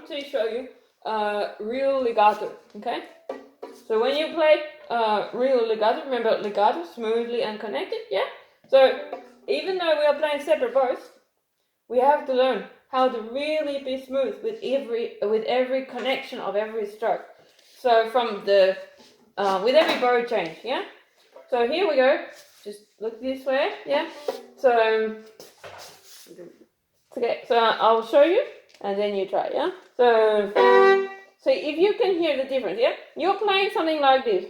want to show you real legato, okay? So when you play real legato, remember legato, smoothly and connected, yeah? So even though we are playing separate bows, we have to learn how to really be smooth with every connection of every stroke. So from the with every bow change, yeah. So here we go. Just look this way, yeah. So okay, so I'll show you, and then you try, yeah. So if you can hear the difference, yeah. You're playing something like this.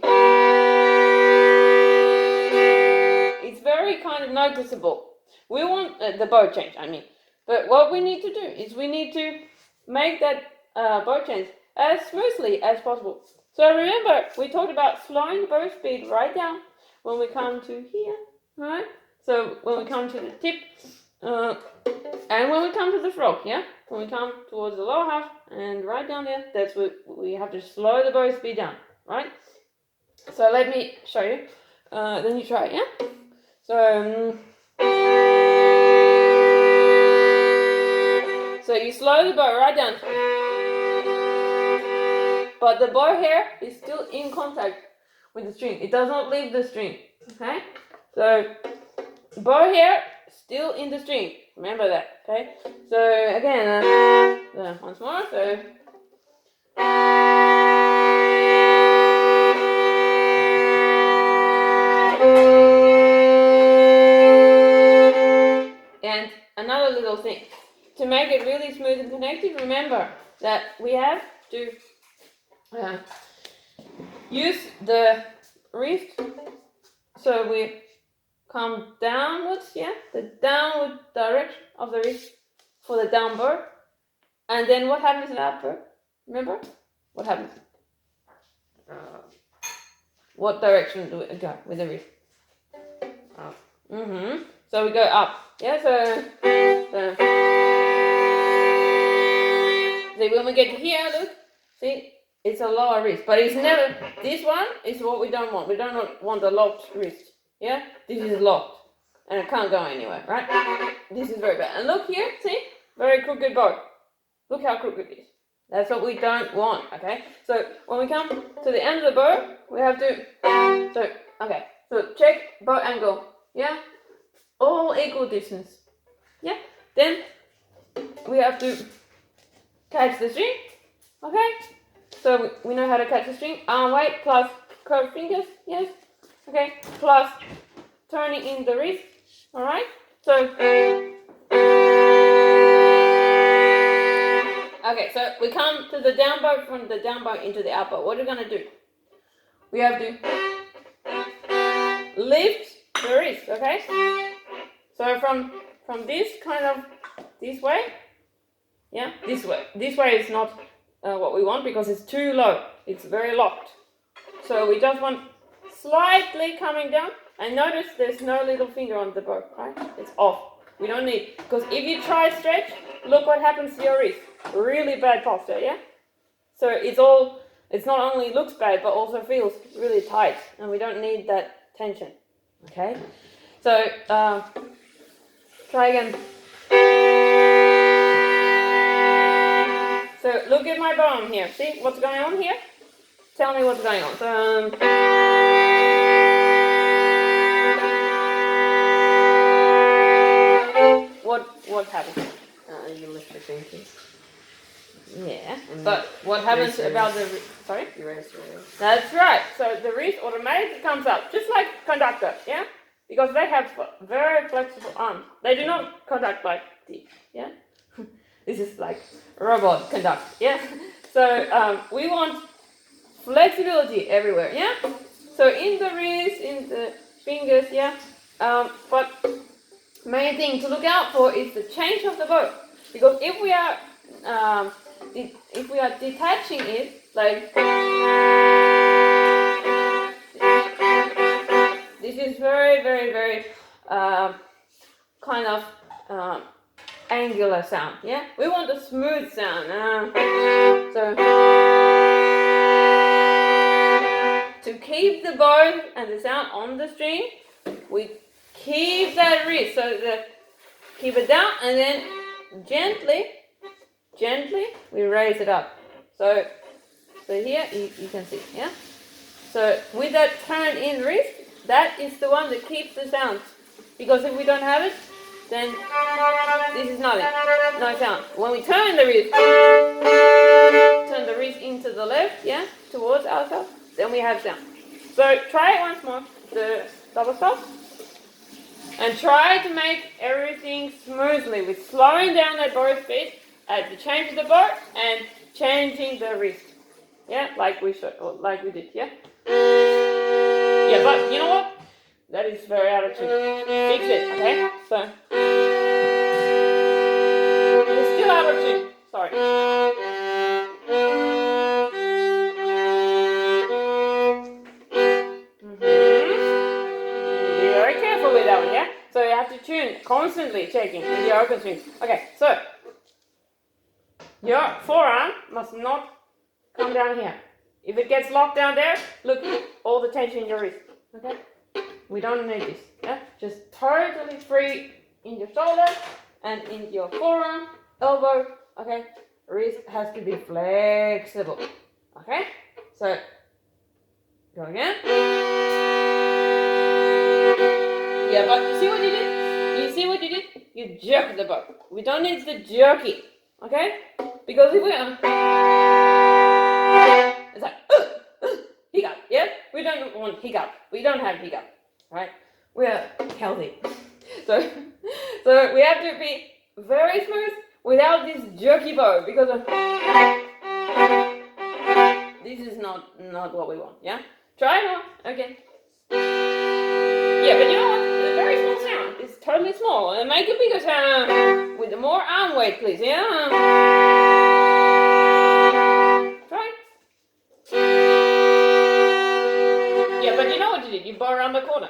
It's very kind of noticeable. We want the bow change, I mean. But what we need to do is we need to make that bow change as smoothly as possible. So remember, we talked about slowing the bow speed right down when we come to here, right? So when we come to the tip, and when we come to the frog, yeah? When we come towards the lower half and right down there, that's what we have to slow the bow speed down, right? So let me show you. Then you try it, yeah? So you slow the bow right down. But the bow hair is still in contact with the string. It does not leave the string, okay? So bow hair still in the string. Remember that, okay? So again, once more. So and another little thing to make it really smooth and connected. Remember that we have to use the wrist. So we come downwards, yeah, the downward direction of the wrist for the down bow. And then what happens in the up bow? Remember? What happens? What direction do we go with the wrist? Up. So we go up. Yeah, so see, when we get to here, look, see, it's a lower wrist, but it's never, this one is what we don't want. We don't want a locked wrist. Yeah, this is locked and it can't go anywhere, right? This is very bad. And look here, see, very crooked bow. Look how crooked it is. That's what we don't want, okay? So when we come to the end of the bow, we have to, so check bow angle, yeah? All equal distance, yeah? Then we have to catch the string, okay? So we know how to catch the string. Arm weight plus curved fingers, yes? Okay, plus turning in the wrist, alright? So, okay, so we come to the down bow from the down bow into the up bow. What are we going to do? We have to lift the wrist, okay? So from this kind of, this way, yeah, this way. This way is not what we want because it's too low. It's very locked. So we just want slightly coming down. And notice there's no little finger on the bow, right? It's off. We don't need, because if you try stretch, look what happens to your wrist. Really bad posture, yeah? So it's not only looks bad, but also feels really tight. And we don't need that tension, okay? So, try again. So look at my bow here. See what's going on here? Tell me what's going on. So, what happens? You lift your finger. Yeah, but what happens about the... Sorry? You raise your wrist. That's right. So the wrist automatically comes up, just like conductor, yeah? Because they have very flexible arms. They do not conduct like this, yeah? This is like robot conduct, yeah? So we want flexibility everywhere, yeah? So in the wrist, in the fingers, yeah? But main thing to look out for is the change of the bow. Because if we are detaching it, like this is very, very, very kind of angular sound, yeah? We want a smooth sound. So to keep the bow and the sound on the string, we keep that wrist, so keep it down and then gently gently we raise it up. So here you can see, yeah? So with that turn in wrist, that is the one that keeps the sound. Because if we don't have it, then this is nothing, no sound. When we turn the wrist into the left, yeah, towards ourselves, then we have sound. So try it once more, the double stop. And try to make everything smoothly with slowing down at both feet at the change of the bow and changing the wrist. Yeah, like we did, yeah? Yeah, but you know what? That is very out of tune. Fix it, okay? So, it's still out of tune. Sorry. Be very careful with that one, yeah? So you have to tune, constantly checking with your open swings. Okay, so your forearm must not come down here. If it gets locked down there, look, all the tension in your wrist. Okay? We don't need this. Yeah? Just totally free in your shoulder and in your forearm, elbow. Okay? Wrist has to be flexible. Okay? So, go again. Yeah, but you see what you did? You see what you did? You jerk the bow. We don't need the jerky. Okay? Because if we it's like hiccup, yeah? We don't want hiccup. We don't have hiccup, right? We're healthy. So we have to be very smooth without this jerky bow because this is not what we want, yeah? Try it on, okay. Yeah, but you know what? It's a very small sound. It's totally small. And make a bigger sound with more arm weight, please, yeah? Yeah, but you know what you did? You bow around the corner.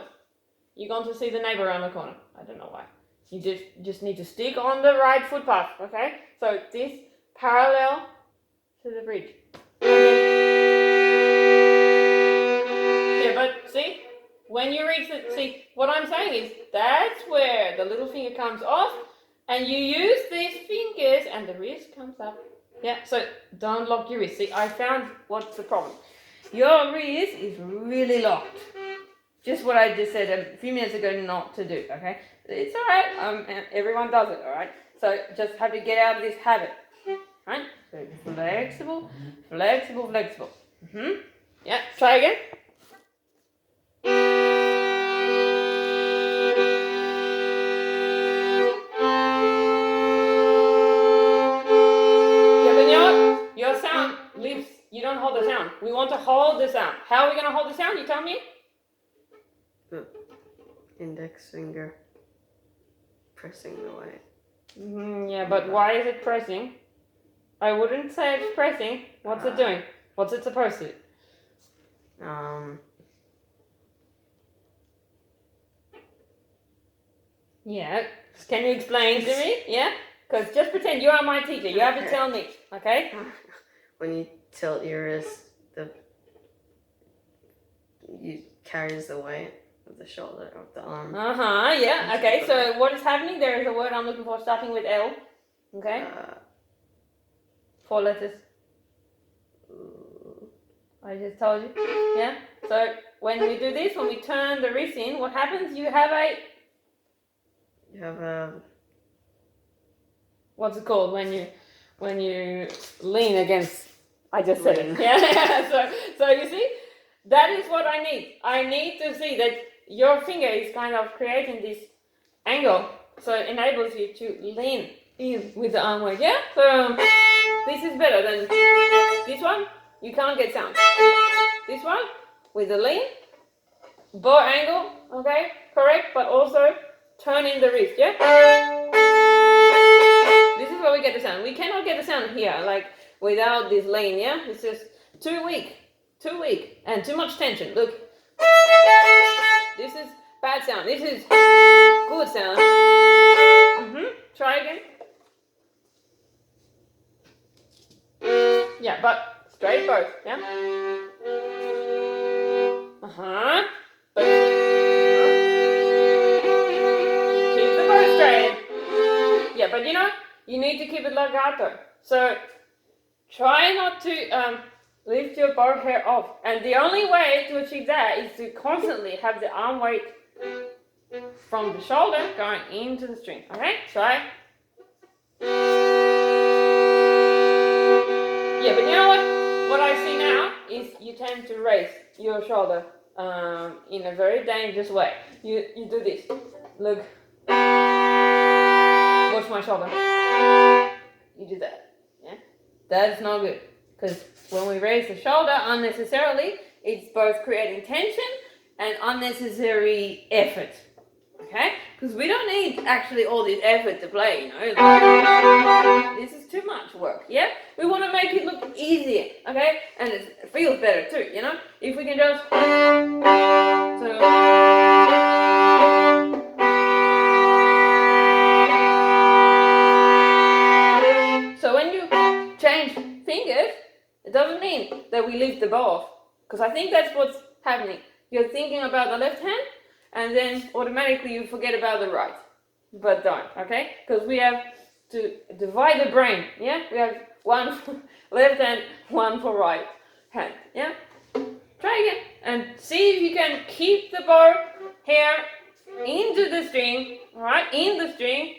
You're going to see the neighbor around the corner. I don't know why. You just need to stick on the right footpath, okay? So this parallel to the bridge. Yeah, but see? When you reach it, see, what I'm saying is that's where the little finger comes off and you use these fingers and the wrist comes up. Yeah, so don't lock your wrist. See, I found what's the problem. Your wrist is really locked. Just what I just said a few minutes ago not to do, okay? It's alright, everyone does it, alright? So just have to get out of this habit, right? So flexible, flexible, flexible. Yeah, try again. Yeah, but you know what? Your sound leaves, you don't hold the sound. We want to hold the sound. How are we going to hold the sound? You tell me? Index finger pressing away. Yeah, but why is it pressing? I wouldn't say it's pressing. What's it doing? What's it supposed to do? Yeah. Can you explain to me? Yeah? Because just pretend you are my teacher. You have to tell me. Okay? When you tilt your wrist, you carries the weight of the shoulder of the arm. Yeah. Okay. So what is happening? There is a word I'm looking for starting with L. Okay. 4 letters. I just told you. Yeah. So when we do this, when we turn the wrist in, what happens? You have a. What's it called when you lean against? I just said it. Yeah. So you see, that is what I need. I need to see that your finger is kind of creating this angle, so it enables you to lean in with the arm weight. Yeah. So this is better than this one. You can't get sound. This one with the lean, bow angle. Okay, correct, but also turn in the wrist. Yeah. This is where we get the sound. We cannot get the sound here, like without this lean, yeah? It's just too weak, and too much tension. Look. This is bad sound. This is good sound. Try again. Yeah, but straight both, yeah? But, keep the bow straight. Yeah, but you know, you need to keep it legato. So try not to lift your bow hair off. And the only way to achieve that is to constantly have the arm weight from the shoulder going into the string. Okay, try. Yeah, but you know what I see now is you tend to raise your shoulder in a very dangerous way. You do this. Look. Watch my shoulder. You do that. Yeah? That's not good. Because when we raise the shoulder unnecessarily, it's both creating tension and unnecessary effort. Okay? Because we don't need actually all this effort to play, you know. Like, this is too much work, yeah? We want to make it look easier, okay? And it feels better too, you know? If we can just... So when you change fingers, it doesn't mean that we lift the bow off. Because I think that's what's happening. You're thinking about the left hand, and then automatically you forget about the right. But don't, okay? Because we have to divide the brain, yeah? We have one for left hand, one for right hand, yeah? Try again, and see if you can keep the bow hair into the string, right? In the string,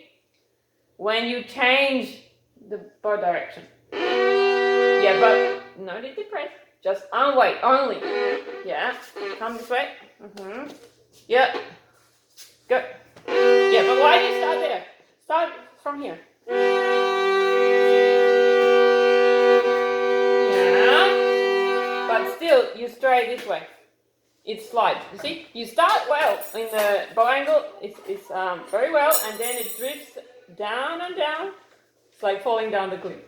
when you change the bow direction. Yeah, but no need to press. Just arm weight only. Yeah, come this way. Yeah, go. Yeah, but why do you start there? Start from here. Yeah, but still you stray this way. It slides. You see, you start well in the bow angle. It's very well, and then it drifts down and down. It's like falling down the cliff.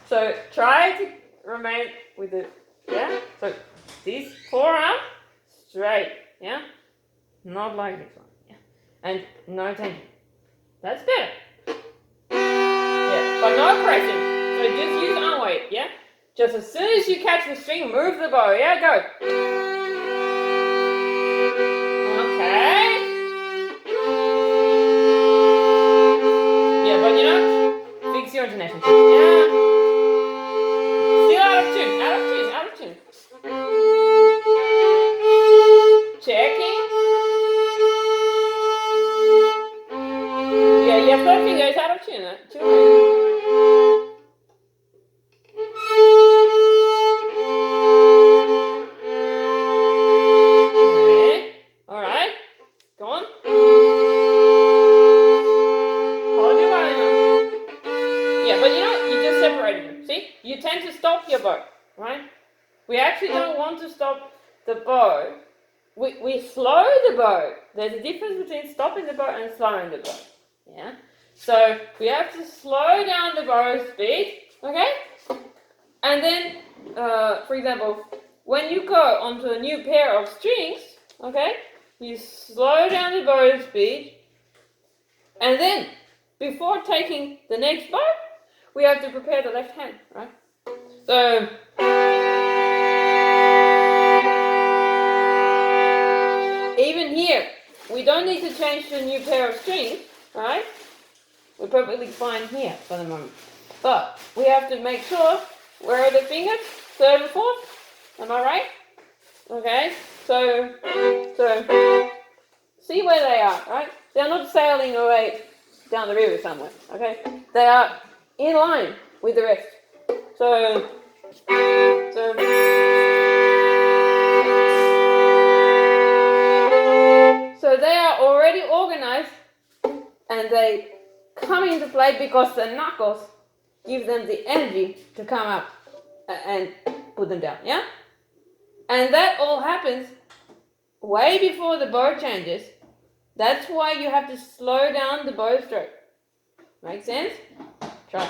So try to remain with the, yeah? So this forearm straight, yeah? Not like this one, yeah? And no tension. That's better. Yeah, but no pressing. So just use arm weight, yeah? Just as soon as you catch the string, move the bow, yeah? Go. Okay. Yeah, but you know, fix your intonation. Yeah. Still out of tune, out of tune, out of tune. Checking. Yeah, your third finger is out of tune. Okay. Alright. Go on. Hold your volume. Yeah, but you know, you just separated them. See? You tend to stop your bow, right? We actually don't want to stop the bow. We slow the bow. There's a difference between stopping the bow and slowing the bow. Yeah? So we have to slow down the bow speed, okay? And then, for example, when you go onto a new pair of strings, okay, you slow down the bow speed, and then, before taking the next bow, we have to prepare the left hand, right? So, even here, we don't need to change to a new pair of strings, right? We're perfectly fine here for the moment. But we have to make sure, where are the fingers? Third and fourth? Am I right? Okay, so see where they are, right? They're not sailing away down the river somewhere, okay? They are in line with the rest. So they are already organized, and they come into play because the knuckles give them the energy to come up and put them down, yeah? And that all happens way before the bow changes. That's why you have to slow down the bow stroke. Make sense? Try.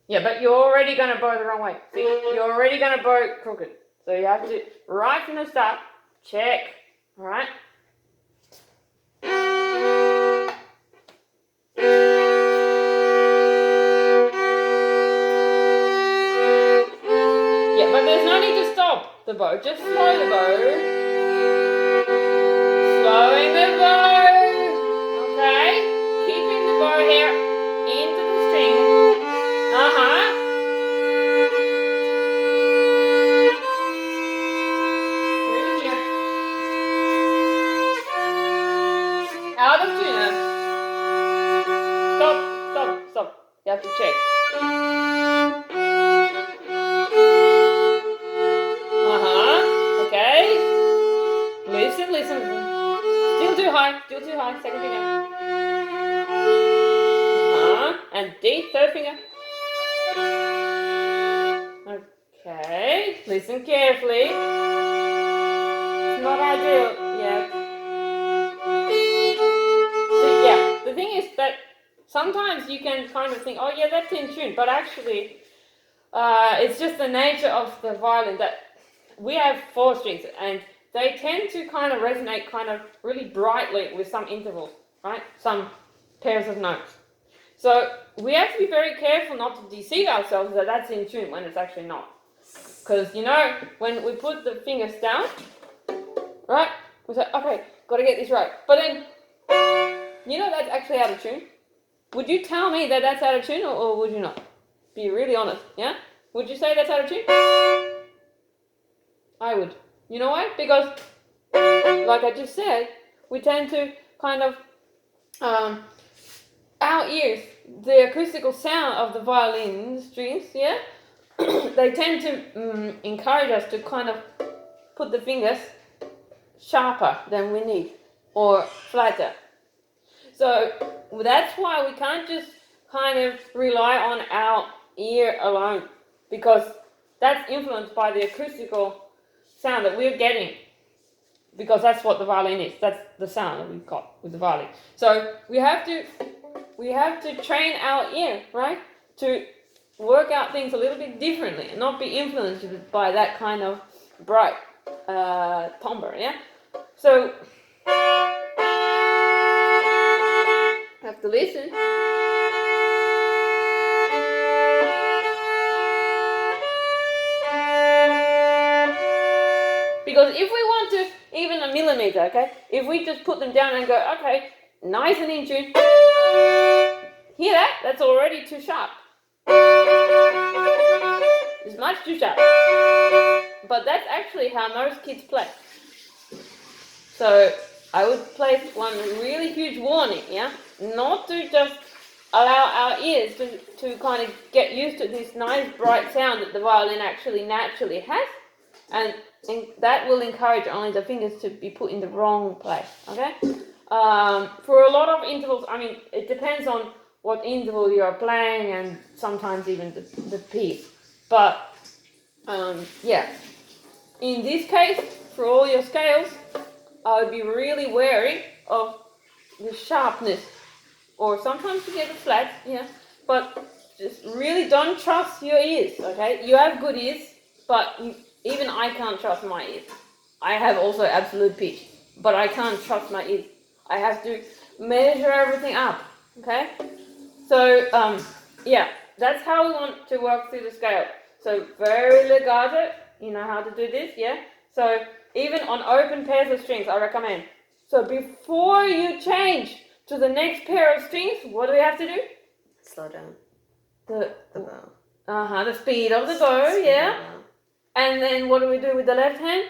Yeah, but you're already going to bow the wrong way. See, you're already going to bow crooked. So you have to, right from the start, check. All right? Yeah, but there's no need to stop the bow. Just slow the bow. Slowing the bow. Okay? Keeping the bow Fi, second finger. And D, third finger. Okay, listen carefully. It's not ideal yet. Yeah, the thing is that sometimes you can kind of think, oh yeah, that's in tune, but actually it's just the nature of the violin that we have 4 strings and they tend to kind of resonate kind of really brightly with some intervals, right? Some pairs of notes. So we have to be very careful not to deceive ourselves that that's in tune when it's actually not. Because, you know, when we put the fingers down, right, we say, okay, got to get this right. But then, you know that's actually out of tune. Would you tell me that that's out of tune or would you not? Be really honest, yeah? Would you say that's out of tune? I would. You know why? Because, like I just said, we tend to kind of, our ears, the acoustical sound of the violin strings, yeah? They tend to encourage us to kind of put the fingers sharper than we need or flatter. So that's why we can't just kind of rely on our ear alone because that's influenced by the acoustical sound that we're getting because that's what the violin is. That's the sound that we've got with the violin. So we have to train our ear, right, to work out things a little bit differently and not be influenced by that kind of bright timbre, yeah? So, have to listen. Because if we want to, even a millimeter, okay, if we just put them down and go, okay, nice and in tune, hear that? That's already too sharp. It's much too sharp. But that's actually how most kids play. So I would place one really huge warning, yeah? Not to just allow our ears to kind of get used to this nice bright sound that the violin actually naturally has. And that will encourage only the fingers to be put in the wrong place, okay? For a lot of intervals, I mean, it depends on what interval you are playing and sometimes even the piece. But, yeah. In this case, for all your scales, I would be really wary of the sharpness. Or sometimes you get a flat, yeah. But just really don't trust your ears, okay? You have good ears, but even I can't trust my ears. I have also absolute pitch, but I can't trust my ears. I have to measure everything up, okay? So, yeah, that's how we want to work through the scale. So, very legato, you know how to do this, yeah? So, even on open pairs of strings, I recommend. So, before you change to the next pair of strings, what do we have to do? Slow down. The bow. The speed of the bow, yeah? And then what do we do with the left hand?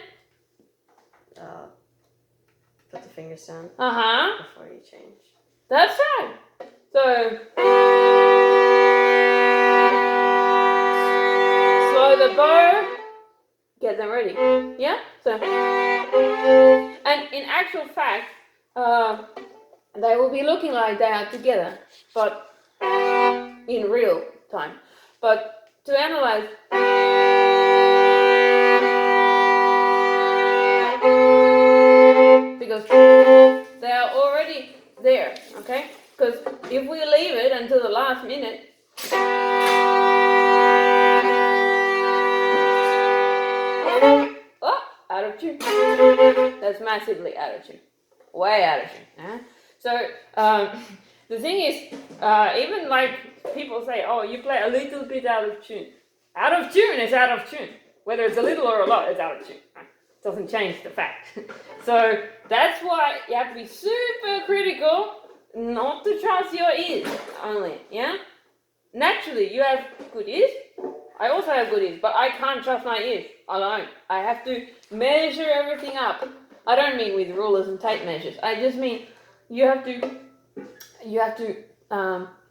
Put the fingers down. Before you change. That's right. So slow the bow, get them ready. Yeah? So and in actual fact, they will be looking like they are together, but in real time. But to analyze because they are already there, okay? Because if we leave it until the last minute, out of tune. That's massively out of tune. Way out of tune. So the thing is, even like people say, oh, you play a little bit out of tune. Out of tune is out of tune. Whether it's a little or a lot, it's out of tune. Doesn't change the fact. So that's why you have to be super critical not to trust your ears only, yeah? Naturally, you have good ears. I also have good ears, but I can't trust my ears alone. I have to measure everything up. I don't mean with rulers and tape measures. I just mean you have to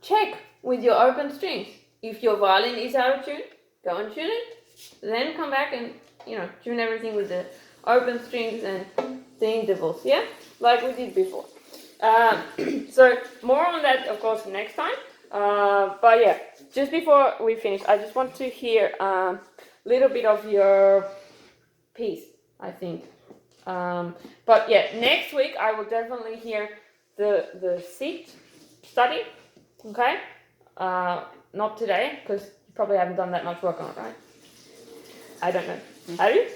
check with your open strings. If your violin is out of tune, go and tune it. Then come back and tune everything with the open strings and the intervals, yeah? Like we did before. So more on that, of course, next time. But yeah, just before we finish, I just want to hear a little bit of your piece, I think. But yeah, next week I will definitely hear the seat study. Okay. Not today because you probably haven't done that much work on it, right? I don't know. Have you?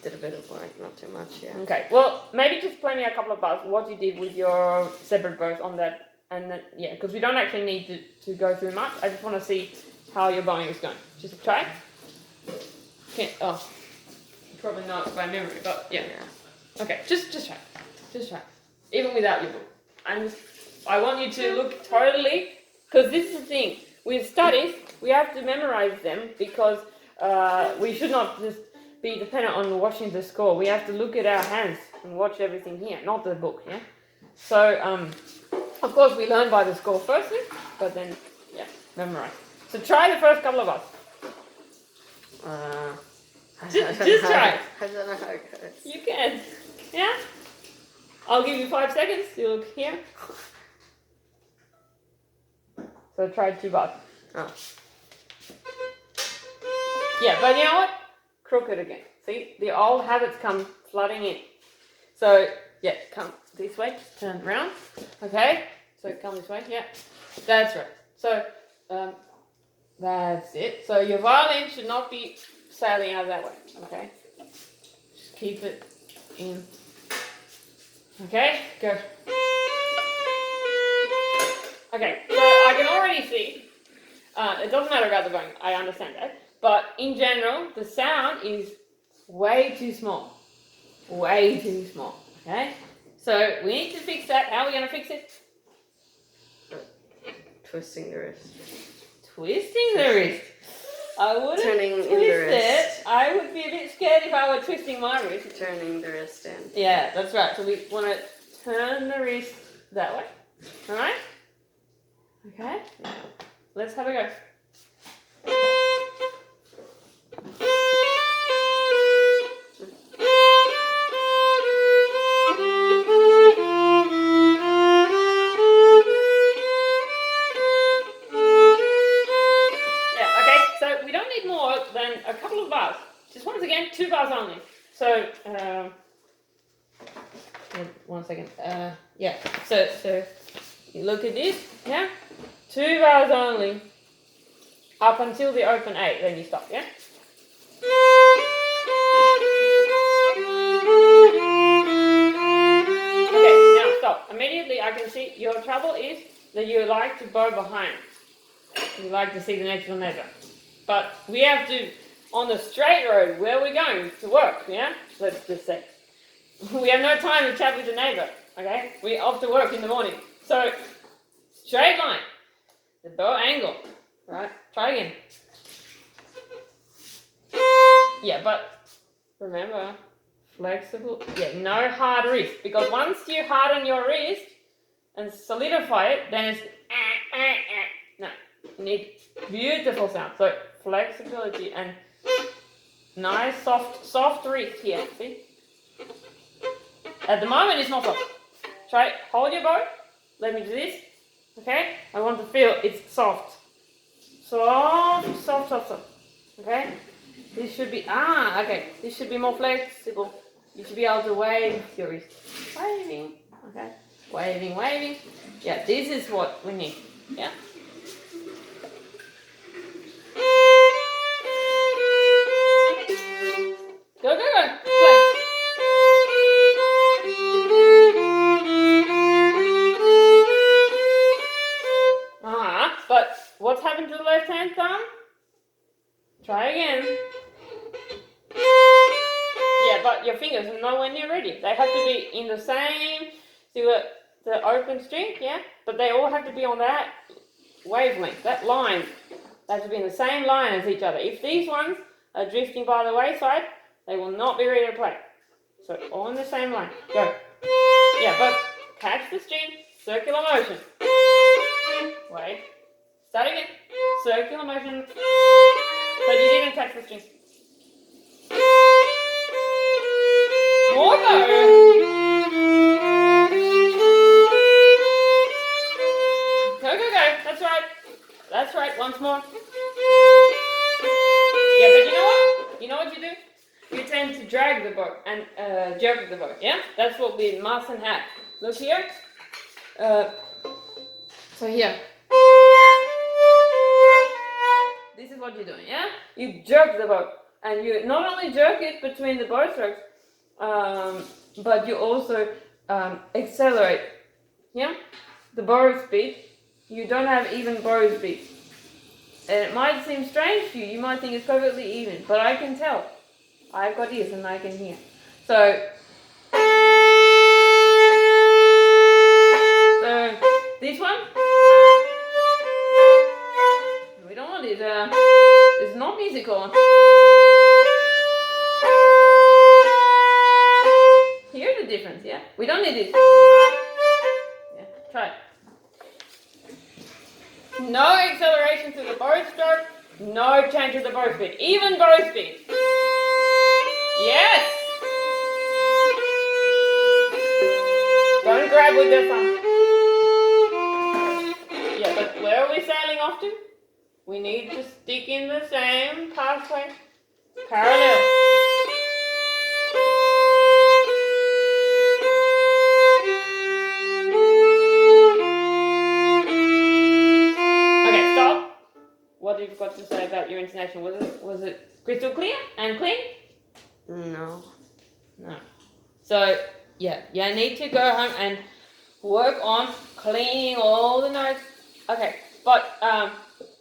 Did a bit of work, not too much, yeah. Okay. Well, maybe just play me a couple of bars. What you did with your separate bows on that, and then, yeah, because we don't actually need to go through much. I just want to see how your bowing is going. Just try. Okay. Oh, probably not by memory, but yeah. Okay. Just try. Just try. Even without your book. I want you to look totally, because this is the thing. With studies, we have to memorize them because we should not just be dependent on watching the score. We have to look at our hands and watch everything here, not the book, yeah? So, of course, we learn by the score firstly, but then, yeah, memorize. So try the first couple of us. Just try. I don't know how it goes. You can. Yeah? I'll give you 5 seconds. You look here. So try 2 bars. Oh. Yeah, but you know what? Crooked again. See, the old habits come flooding in. So, yeah, come this way, turn around. Okay, so come this way, yeah. That's right. So, that's it. So your violin should not be sailing out that way, okay? Just keep it in. Okay, go. Okay, so I can already see, it doesn't matter about the bowing, I understand that. But in general, the sound is way too small. Way too small. Okay? So we need to fix that. How are we going to fix it? Twisting the wrist. Twisting the wrist. I wouldn't Turning twist in the wrist. it. I would be a bit scared if I were twisting my wrist. Turning the wrist in. Yeah, that's right. So we want to turn the wrist that way. Alright? Okay? Now, let's have a go. A couple of bars. Just once again, 2 bars only. So, 1 second. Yeah. So you look at this. Yeah. 2 bars only. Up until the open A, then you stop. Yeah. Okay. Now stop. Immediately, I can see your trouble is that you like to bow behind. You like to see the next one never. But we have to. On the straight road, where are we going to work, yeah? Let's just say. We have no time to chat with the neighbour, okay? We're off to work in the morning. So, straight line. The bow angle, right? Try again. Yeah, but remember, flexible. Yeah, no hard wrist. Because once you harden your wrist and solidify it, then it's no. You need beautiful sound. So, flexibility and nice soft wrist here, see? At the moment it's not soft. Try, hold your bow, let me do this, okay? I want to feel it's soft. Soft, okay? This should be, okay, this should be more flexible. You should be able to wave your wrist. Waving, okay? Waving. Yeah, this is what we need, yeah? Go. Play. But what's happened to the left hand thumb? Try again. Yeah, but your fingers are nowhere near ready. They have to be in the same, see the open string, yeah? But they all have to be on that wavelength, that line. They have to be in the same line as each other. If these ones are drifting by the wayside, they will not be ready to play. So all in the same line. Go. Yeah, but catch the string. Circular motion. Wait. Start again. Circular motion. But you didn't catch the string. More bow. and to drag the bow and jerk the bow. Yeah, that's what we mustn't have. Look here. So here. This is what you're doing. Yeah, you jerk the bow, and you not only jerk it between the bow strokes, but you also accelerate. Yeah, the bow speed. You don't have even bow speed. And it might seem strange to you. You might think it's perfectly even, but I can tell. I've got ears and I can hear. So this one, we don't want it. It's not musical. Hear the difference, yeah? We don't need it. Yeah, try it. No acceleration to the bow stroke, no change to the bow speed. Even bow speed. Yes! Don't grab with the thumb. Yeah, but where are we sailing off to? We need to stick in the same pathway. Parallel. Okay, stop. What have you got to say about your intonation? Was it crystal clear and clean? No. No. So, yeah, you need to go home and work on cleaning all the notes. Okay, but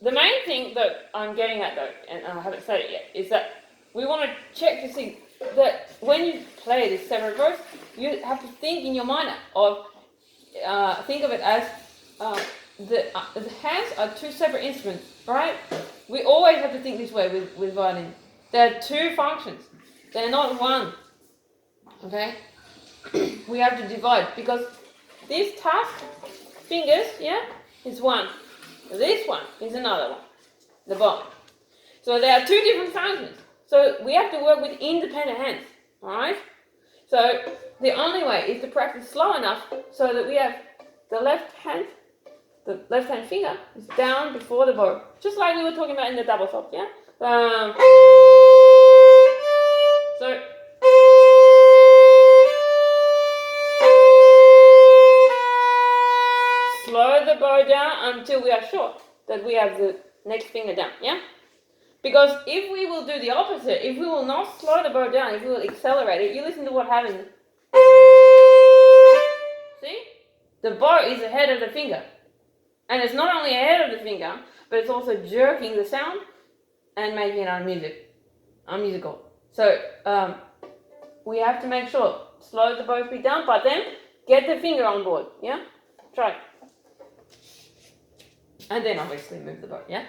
the main thing that I'm getting at though, and I haven't said it yet, is that we want to check to see that when you play this separate verse, you have to think in your mind of, think of it as the hands are two separate instruments, right? We always have to think this way with violin. There are two functions. They're not one. Okay? We have to divide because this task fingers, yeah, is one. This one is another one, the bottom. So there are two different functions. So we have to work with independent hands, alright? So the only way is to practice slow enough so that we have the left hand finger is down before the bow. Just like we were talking about in the double stop, yeah? So slow the bow down until we are sure that we have the next finger down, yeah? Because if we will do the opposite, if we will not slow the bow down, if we will accelerate it, you listen to what happens. See? The bow is ahead of the finger. And it's not only ahead of the finger, but it's also jerking the sound and making it unmusical. So we have to make sure, slow the bow speed down, but then get the finger on board, yeah? Try. And then obviously move the bow, yeah?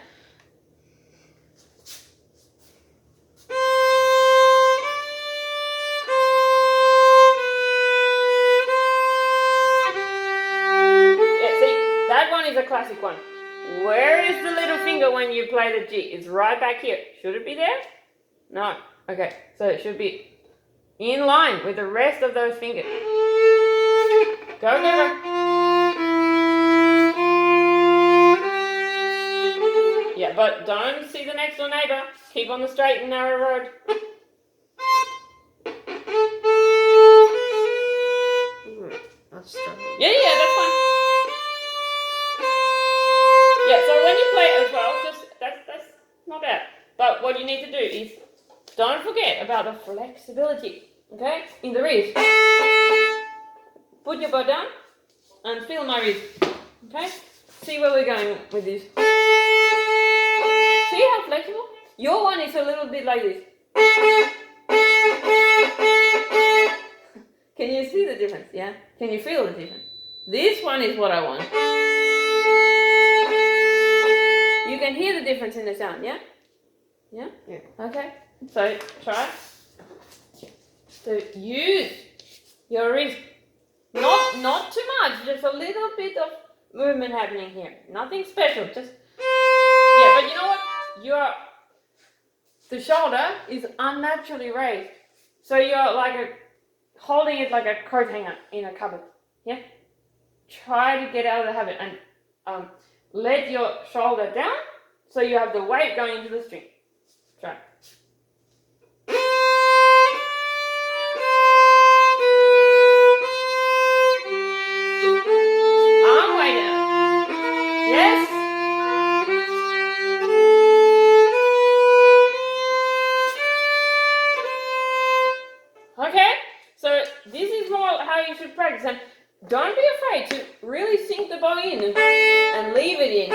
Yeah, see, that one is a classic one. Where is the little finger when you play the G? It's right back here. Should it be there? No. Okay, so it should be in line with the rest of those fingers. Go, go. Yeah, but don't see the next door neighbor. Keep on the straight and narrow road. That's struggling. Yeah, that's fine. Yeah, so when you play it as well, just that's not bad. But what you need to do is don't forget about the flexibility, okay? In the wrist. Put your bow down and feel my wrist, okay? See where we're going with this. See how flexible? Your one is a little bit like this. Can you see the difference? Yeah? Can you feel the difference? This one is what I want. You can hear the difference in the sound, yeah? Yeah? Yeah. Okay. So try. So use your wrist. Not too much, just a little bit of movement happening here. Nothing special, just yeah, but you know what? The shoulder is unnaturally raised. So you're like holding it like a coat hanger in a cupboard. Yeah? Try to get out of the habit and let your shoulder down so you have the weight going into the string. Try. should practice. And don't be afraid to really sink the bow in and leave it in.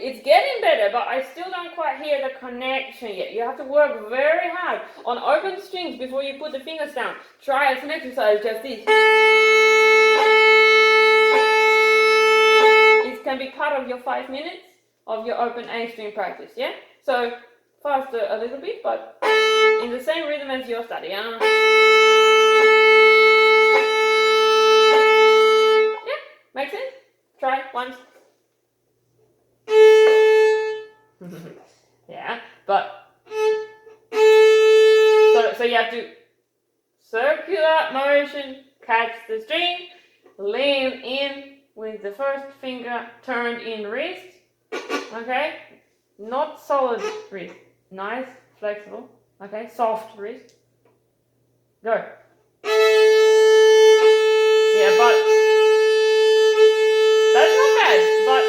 It's getting better, but I still don't quite hear the connection yet. You have to work very hard on open strings before you put the fingers down. Try as an exercise just this. It can be part of your 5 minutes of your open A string practice, yeah? So faster a little bit, but in the same rhythm as your study. Yeah, makes sense? Try once. Yeah, but so you have to circular motion, catch the string, lean in with the first finger turned in wrist. Okay, not solid wrist, nice, flexible. Okay, soft wrist. Go. Yeah, but that's not bad. But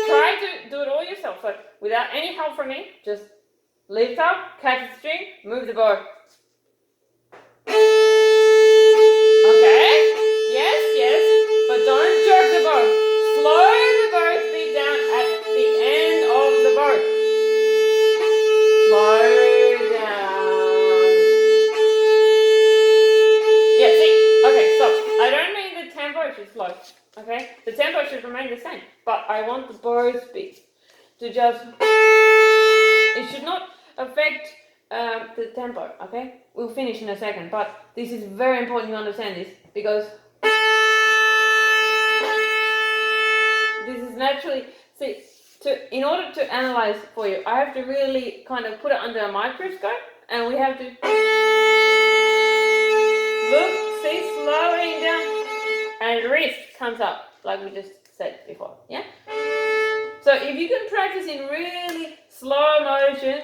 try to do it all yourself. So without any help from me, just lift up, catch the string, move the bow. Okay? Yes, but don't jerk the bow. Slow the bow speed down at the end of the bow. Slow down. Yeah, see? Okay, stop. I don't mean the tempo should slow. Okay? The tempo should remain the same. But I want the bow speed to just... It should not affect the tempo, okay? We'll finish in a second, but this is very important you understand this, because this is naturally, see, in order to analyze for you, I have to really kind of put it under a microscope, and we have to look, see, slowing down, and wrist comes up, like we just said before, yeah? So if you can practice in really slow motion,